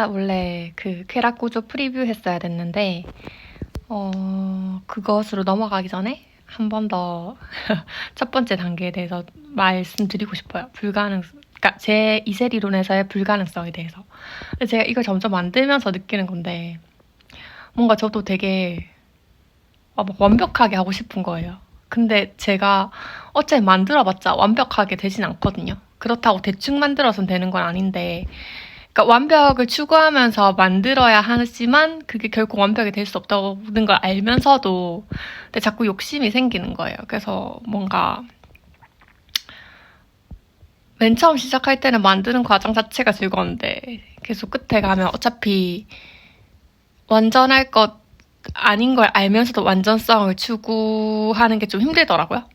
원래 그 쾌락 구조 프리뷰 했어야 됐는데, 그것으로 넘어가기 전에 한 번 더 첫 번째 단계에 대해서 말씀드리고 싶어요. 그러니까 제 이세리론에서의 불가능성에 대해서. 제가 이걸 점점 만들면서 느끼는 건데, 뭔가 저도 되게 막 완벽하게 하고 싶은 거예요. 근데 제가 어차피 만들어봤자 완벽하게 되진 않거든요. 그렇다고 대충 만들어선 되는 건 아닌데, 그러니까 완벽을 추구하면서 만들어야 하지만 그게 결코 완벽이 될 수 없다는 걸 알면서도 근데 자꾸 욕심이 생기는 거예요. 그래서 뭔가 맨 처음 시작할 때는 만드는 과정 자체가 즐거운데 계속 끝에 가면 어차피 완전할 것 아닌 걸 알면서도 완전성을 추구하는 게 좀 힘들더라고요.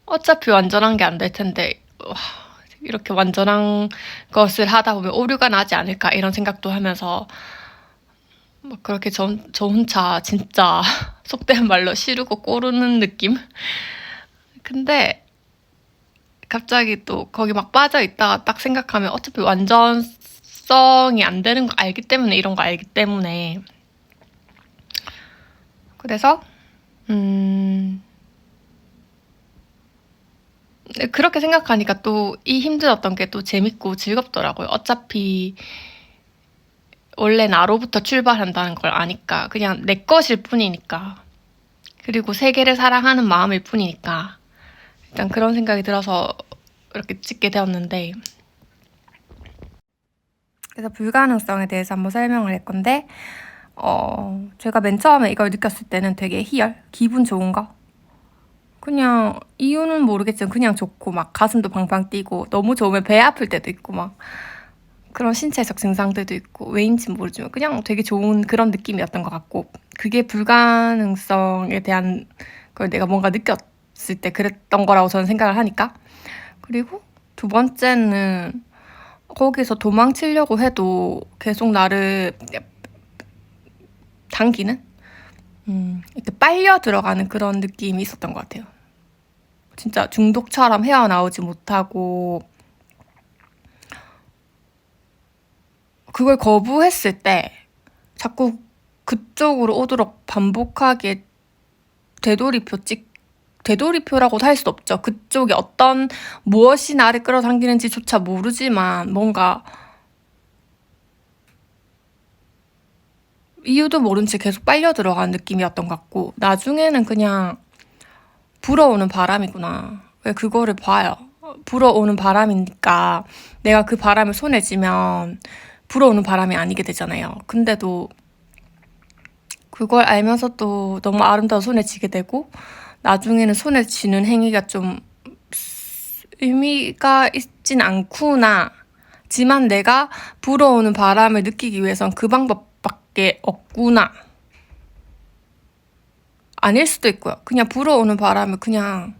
어차피 완전한 게 안 될 텐데 이렇게 완전한 것을 하다 보면 오류가 나지 않을까 이런 생각도 하면서 막 그렇게 저 혼자 진짜 속된 말로 시르고 꼬르는 느낌? 근데 갑자기 또 거기 막 빠져 있다가 딱 생각하면 어차피 완전성이 안 되는 거 알기 때문에 이런 거 알기 때문에 그래서 그렇게 생각하니까 또 이 힘들었던 게 또 재밌고 즐겁더라고요. 어차피 원래 나로부터 출발한다는 걸 아니까 그냥 내 것일 뿐이니까 그리고 세계를 사랑하는 마음일 뿐이니까 일단 그런 생각이 들어서 이렇게 찍게 되었는데 그래서 불가능성에 대해서 한번 설명을 할 건데 제가 맨 처음에 이걸 느꼈을 때는 되게 기분 좋은 거 그냥 이유는 모르겠지만 그냥 좋고 막 가슴도 팡팡 뛰고 너무 좋으면 배 아플 때도 있고 막 그런 신체적 증상들도 있고 왜인지 모르지만 그냥 되게 좋은 그런 느낌이었던 것 같고 그게 불가능성에 대한 걸 내가 뭔가 느꼈을 때 그랬던 거라고 저는 생각을 하니까 그리고 두 번째는 거기서 도망치려고 해도 계속 나를 당기는 이렇게 빨려 들어가는 그런 느낌이 있었던 것 같아요. 진짜 중독처럼 헤어나오지 못하고 그걸 거부했을 때 자꾸 그쪽으로 오도록 반복하게 되돌이표라고도 할 수도 없죠. 그쪽이 무엇이 나를 끌어당기는지조차 모르지만 뭔가 이유도 모른 채 계속 빨려 들어가는 느낌이었던 것 같고 나중에는 그냥 불어오는 바람이구나. 왜 그거를 봐요. 불어오는 바람이니까 내가 그 바람을 손에 쥐면 불어오는 바람이 아니게 되잖아요. 근데도 그걸 알면서 또 너무 아름다운 손에 쥐게 되고 나중에는 손에 쥐는 행위가 좀 의미가 있진 않구나. 지만 내가 불어오는 바람을 느끼기 위해선 그 방법밖에 없구나. 아닐 수도 있고요. 그냥 불어오는 바람을 그냥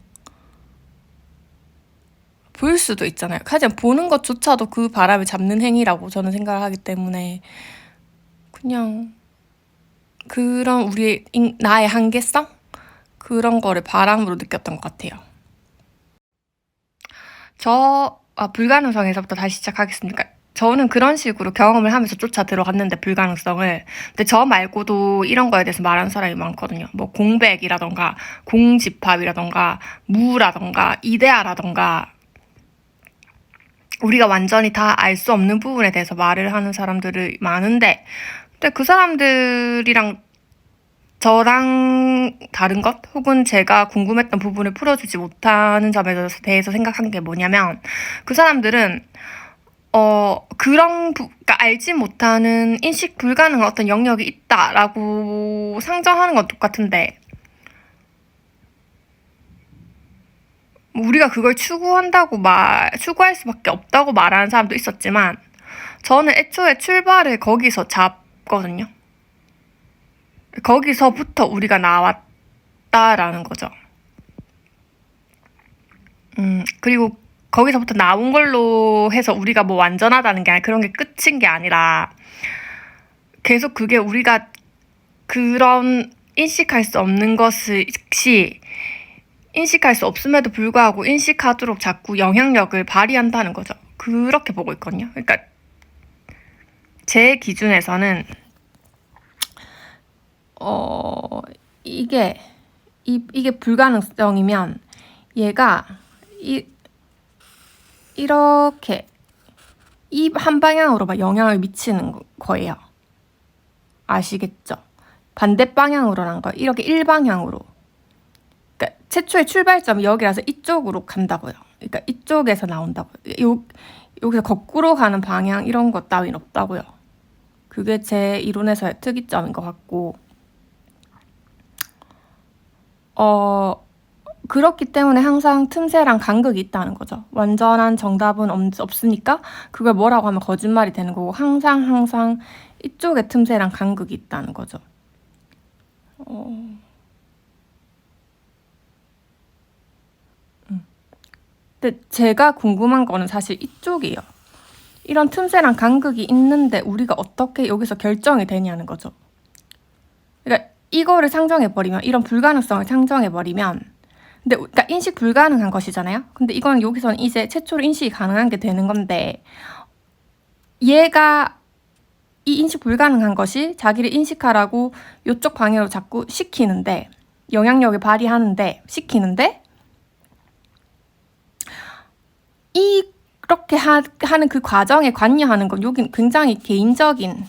볼 수도 있잖아요. 하지만 보는 것조차도 그 바람을 잡는 행위라고 저는 생각을 하기 때문에 그냥 그런 나의 한계성? 그런 거를 바람으로 느꼈던 것 같아요. 불가능성에서부터 다시 시작하겠습니다. 저는 그런 식으로 경험을 하면서 쫓아 들어갔는데 불가능성을 근데 저 말고도 이런 거에 대해서 말하는 사람이 많거든요. 뭐 공백이라던가 공집합이라던가 무라던가 이데아라던가 우리가 완전히 다 알 수 없는 부분에 대해서 말을 하는 사람들이 많은데 근데 그 사람들이랑 저랑 다른 것 혹은 제가 궁금했던 부분을 풀어주지 못하는 점에 대해서 생각한 게 뭐냐면 그 사람들은 그러니까 알지 못하는 인식 불가능한 어떤 영역이 있다라고 상정하는 건 똑같은데 우리가 그걸 추구할 수밖에 없다고 말하는 사람도 있었지만 저는 애초에 출발을 거기서 잡거든요. 거기서부터 우리가 나왔다라는 거죠. 그리고 거기서부터 나온 걸로 해서 우리가 뭐 완전하다는 게 아니라 그런 게 끝인 게 아니라 계속 그게 우리가 그런 인식할 수 없는 것이 인식할 수 없음에도 불구하고 인식하도록 자꾸 영향력을 발휘한다는 거죠. 그렇게 보고 있거든요. 그러니까 제 기준에서는 이게 불가능성이면 얘가 이렇게 이 한 방향으로만 영향을 미치는 거예요. 아시겠죠? 반대 방향으로란 거 이렇게 일방향으로. 그러니까 최초의 출발점이 여기라서 이쪽으로 간다고요. 그러니까 이쪽에서 나온다고요. 여기서 거꾸로 가는 방향 이런 것 따윈 없다고요. 그게 제 이론에서의 특이점인 것 같고 그렇기 때문에 항상 틈새랑 간극이 있다는 거죠. 완전한 정답은 없으니까 그걸 뭐라고 하면 거짓말이 되는 거고 항상 이쪽에 틈새랑 간극이 있다는 거죠. 근데 제가 궁금한 거는 사실 이쪽이에요. 이런 틈새랑 간극이 있는데 우리가 어떻게 여기서 결정이 되냐는 거죠. 그러니까 이거를 상정해버리면, 이런 불가능성을 상정해버리면, 그러니까 인식 불가능한 것이잖아요. 근데 이건 여기서는 이제 최초로 인식이 가능한 게 되는 건데, 얘가 이 인식 불가능한 것이 자기를 인식하라고 이쪽 방향으로 자꾸 시키는데, 영향력을 발휘하는데, 시키는데, 이렇게 하는 그 과정에 관여하는 건 여긴 굉장히 개인적인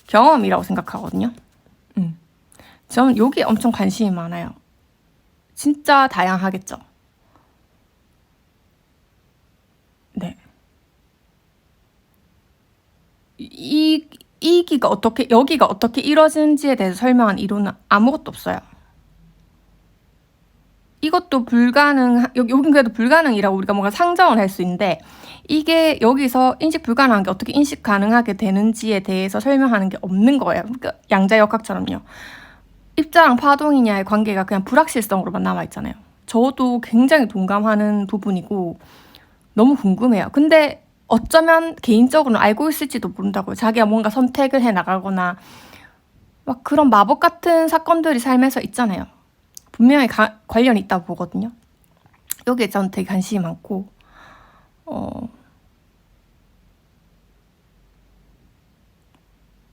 경험이라고 생각하거든요. 저는 여기에 엄청 관심이 많아요. 진짜 다양하겠죠. 네. 여기가 어떻게 이루어지는지에 대해서 설명한 이론은 아무것도 없어요. 이것도 여긴 그래도 불가능이라고 우리가 뭔가 상정을 할 수 있는데, 이게 여기서 인식 불가능한 게 어떻게 인식 가능하게 되는지에 대해서 설명하는 게 없는 거예요. 그러니까 양자역학처럼요. 입자랑 파동이냐의 관계가 그냥 불확실성으로만 남아있잖아요. 저도 굉장히 동감하는 부분이고 너무 궁금해요. 근데 어쩌면 개인적으로는 알고 있을지도 모른다고요. 자기가 뭔가 선택을 해나가거나 막 그런 마법 같은 사건들이 삶에서 있잖아요. 분명히 관련이 있다고 보거든요. 여기에 저는 되게 관심이 많고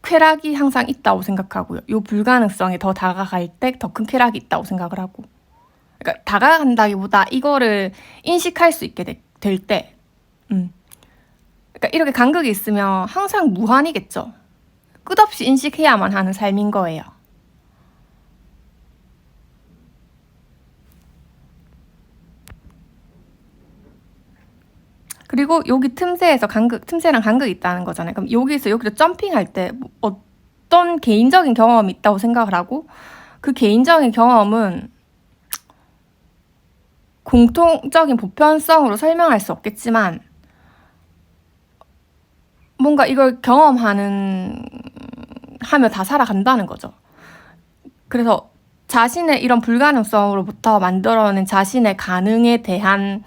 쾌락이 항상 있다고 생각하고요. 이 불가능성에 더 다가갈 때 더 큰 쾌락이 있다고 생각을 하고, 그러니까 다가간다기보다 이거를 인식할 수 있게 될 때, 그러니까 이렇게 간극이 있으면 항상 무한이겠죠. 끝없이 인식해야만 하는 삶인 거예요. 그리고 여기 틈새에서 틈새랑 간극이 있다는 거잖아요. 그럼 여기서 여기로 점핑할 때 어떤 개인적인 경험이 있다고 생각을 하고, 그 개인적인 경험은 공통적인 보편성으로 설명할 수 없겠지만 뭔가 이걸 하면 다 살아간다는 거죠. 그래서 자신의 이런 불가능성으로부터 만들어낸 자신의 가능에 대한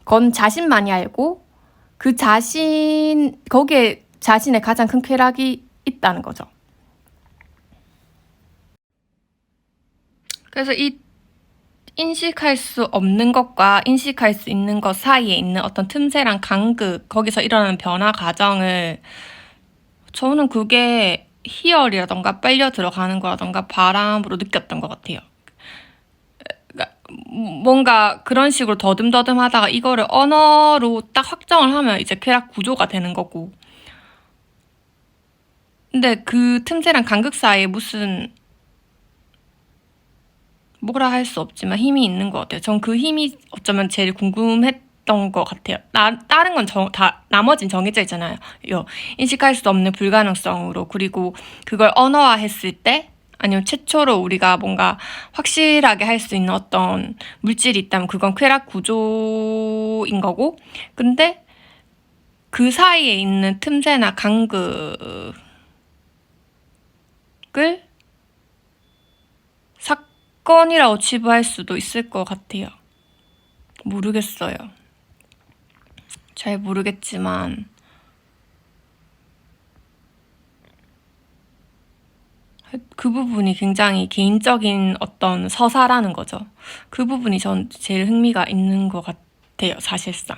건 자신만이 알고, 거기에 자신의 가장 큰 쾌락이 있다는 거죠. 그래서 이 인식할 수 없는 것과 인식할 수 있는 것 사이에 있는 어떤 틈새랑 간극, 거기서 일어나는 변화 과정을, 저는 그게 희열이라던가 빨려 들어가는 거라던가 바람으로 느꼈던 것 같아요. 그러니까 뭔가 그런 식으로 더듬더듬 하다가 이거를 언어로 딱 확정을 하면 이제 쾌락 구조가 되는 거고, 근데 그 틈새랑 간극 사이에 무슨 뭐라 할 수 없지만 힘이 있는 것 같아요. 전 그 힘이 어쩌면 제일 궁금했던 것 같아요. 다른 건 나머진 정해져 있잖아요. 인식할 수 없는 불가능성으로, 그리고 그걸 언어화했을 때, 아니면 최초로 우리가 뭔가 확실하게 할 수 있는 어떤 물질이 있다면 그건 쾌락 구조인 거고, 근데 그 사이에 있는 틈새나 간극을 사건이라고 치부할 수도 있을 것 같아요. 모르겠어요. 잘 모르겠지만 그 부분이 굉장히 개인적인 어떤 서사라는 거죠. 그 부분이 전 제일 흥미가 있는 것 같아요, 사실상.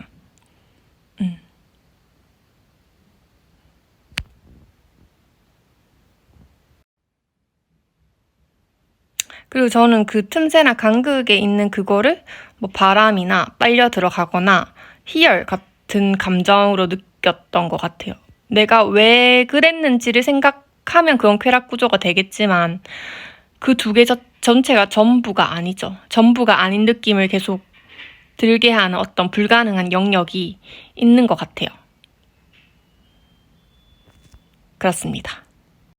그리고 저는 그 틈새나 간극에 있는 그거를 뭐 바람이나 빨려 들어가거나 희열 같은 감정으로 느꼈던 것 같아요. 내가 왜 그랬는지를 생각하면 그건 쾌락 구조가 되겠지만 그 두 개 전체가 전부가 아니죠. 전부가 아닌 느낌을 계속 들게 하는 어떤 불가능한 영역이 있는 것 같아요. 그렇습니다.